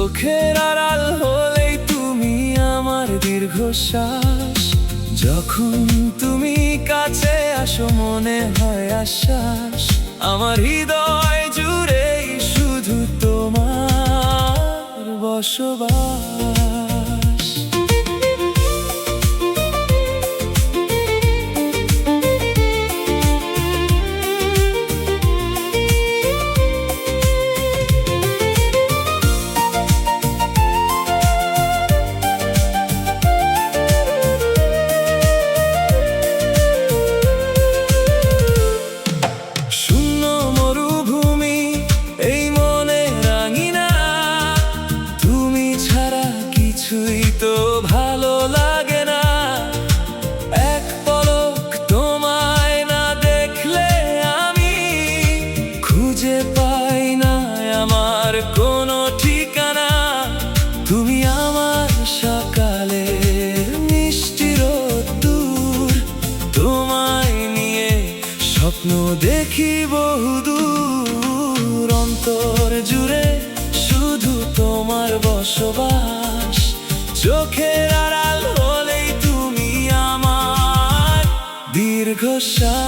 চোখের আড়াল হলেই তুমি আমার দীর্ঘশ্বাস। যখন তুমি কাছে আসো মনে হয় আশ্বাস। আমার হৃদয় জুড়েই শুধু তোমার বসবাস। কিছুই তো ভালো লাগে না, এক পলক তোমায় না দেখলে আমি খুঁজে পাই না আমার কোনো ঠিকানা। তুমি আমার সকালের মিষ্টি রোদ্দুর, তোমায় নিয়ে স্বপ্ন দেখি বহুদূর। অন্তর জুড়ে শুধু তোমার বসবাস। চোখের আড়াল হলেই তুমি আমার দীর্ঘশ্বাস।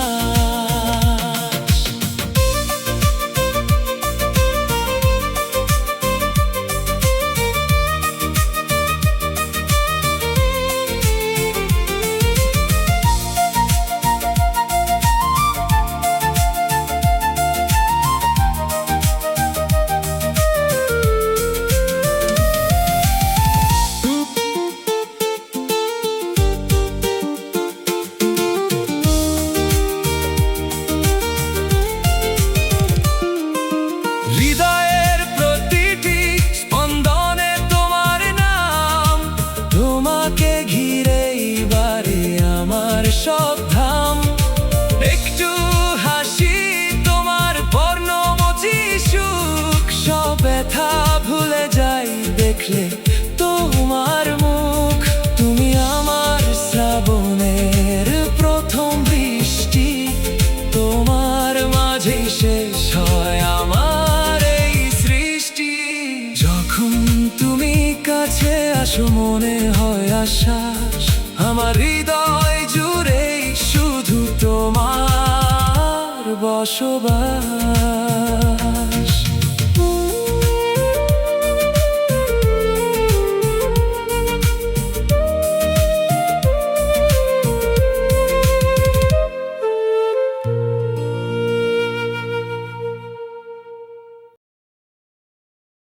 হৃদয়ের প্রতিটি স্পন্দনে তোমার নাম, তোমাকে ঘিরেই বাড়ে আমার সব ধাম। একটু হাসি তোমার বর্ণমোচি সুখ, সব ব্যথা ভুলে যাই দেখলে তোমার মুখ। তুমি আমার শ্রাবণের প্রথম বৃষ্টি, তোমার মাঝে শেষ হয় আমার এই সৃষ্টি। যখন তুমি কাছে আসো মনে হয় আশ্বাস। আমার হৃদয় জুড়েই শুধু তোমার বসবাস।